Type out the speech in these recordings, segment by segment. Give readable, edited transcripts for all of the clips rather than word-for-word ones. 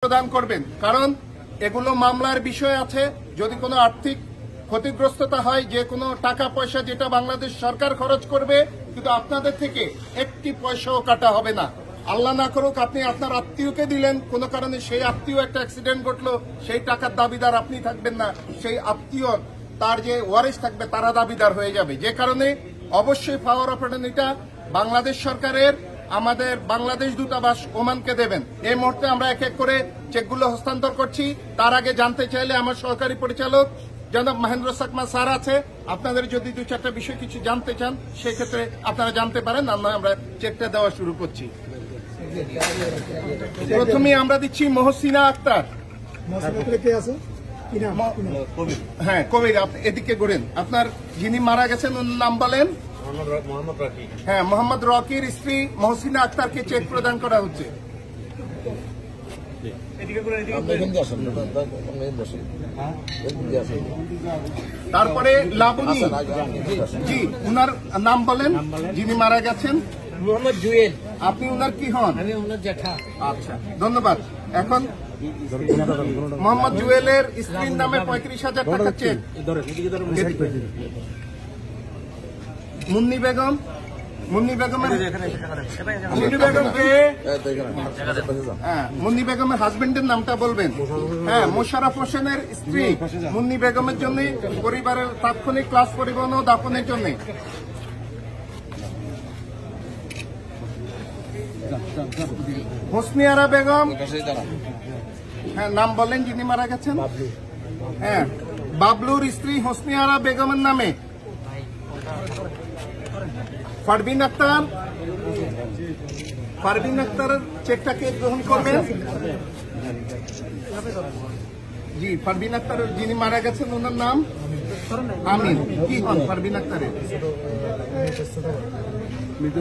প্রদান করবেন, কারণ এগুলো মামলার বিষয় আছে। যদি কোনো আর্থিক ক্ষতিগ্রস্ততা হয়, যে কোনো টাকা পয়সা যেটা বাংলাদেশ সরকার খরচ করবে, কিন্তু আপনাদের থেকে একটি পয়সাও কাটা হবে না। আল্লাহ না করুক আপনি আপনার আত্মীয়কে দিলেন, কোনো কারণে সেই আত্মীয় একটা অ্যাক্সিডেন্ট ঘটলো, সেই টাকার দাবিদার আপনি থাকবেন না, সেই আত্মীয় তার যে ওয়ারিশ থাকবে তারা দাবিদার হয়ে যাবে। যে কারণে অবশ্যই পাওয়ার অফ অ্যাটর্নিটা বাংলাদেশ সরকারের আমাদের বাংলাদেশ দূতাবাস ওমানকে দেবেন। এই মুহূর্তে আমরা এক এক করে চেকগুলো হস্তান্তর করছি। তার আগে জানতে চাইলে আমার সহকারী পরিচালক জনাব মহেন্দ্র সাকমা স্যার আছে, আপনাদের যদি দু চারটা বিষয় কিছু জানতে চান সেক্ষেত্রে আপনারা জানতে পারেন, আমরা চেকটা দেওয়া শুরু করছি। প্রথমে আমরা দিচ্ছি মহসিনা আক্তার। হ্যাঁ কবির, এদিকে ঘুরেন। আপনার যিনি মারা গেছেন ওর নাম বলেন? হ্যাঁ, মোহাম্মদ রকির স্ত্রী মহসিনা আক্তারকে চেক প্রদান করা হচ্ছে। তারপরে লাবণী জি, উনার নাম বলেন যিনি মারা গেছেন? মোহাম্মদ জুয়েল। আপনি উনার কি হন? আমি ওনার জ্যাঠা। আচ্ছা, ধন্যবাদ। এখন মোহাম্মদ জুয়েলের স্ত্রীর নামে 35,000 টাকা চেক। মুন্নি বেগম, মুন্নি বেগমের হাজবেন্ডের নামটা বলবেন? হ্যাঁ, মোশাররফ হোসেনের স্ত্রী মুন্নি বেগমের জন্য পরিবারের তাৎক্ষণিক ক্লাস পরিবহন ও দাফনের জন্য। হোসনি আরা বেগম, হ্যাঁ নাম বলেন যিনি মারা গেছেন? হ্যাঁ, বাবলুর স্ত্রী হোসনি আরা বেগমের নামে। ফারবিন আক্তার, ফারবিন আক্তারের চেকটাকে গ্রহণ করবেন? জি, ফারবিন আক্তার যিনি মারা গেছেন ওনার নাম আমিন। কি হন ফারবিন আক্তারের?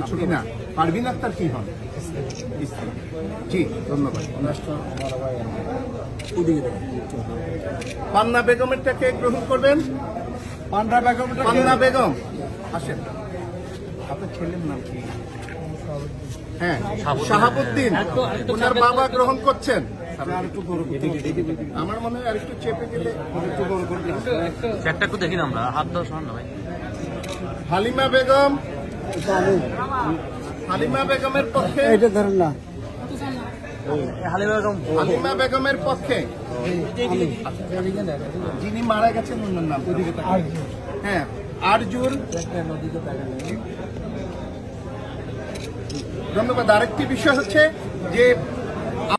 ছুটি না, ফারবিন আক্তার কি হন? জি, ধন্যবাদ। পান্না বেগমের টাকে গ্রহণ করবেন? পান্না বেগম আসেন। আপনার ছেলের নাম কি? হ্যাঁ, শাহাবুদ্দিন। ওনার বাবা গ্রহণ করছেন। আমার মনে হয় আর একটু চেপে গেলে একটু দেখি না আমরা হাত দাও শোন না ভাই। হালিমা বেগম, হালিমা বেগমের পক্ষে এটা ধরেন না, হালিমা বেগমের পক্ষে যিনি মারা গেছেন ওনার নাম? হ্যাঁ, আরজুল। ধন্যবাদ। আরেকটি বিষয় হচ্ছে যে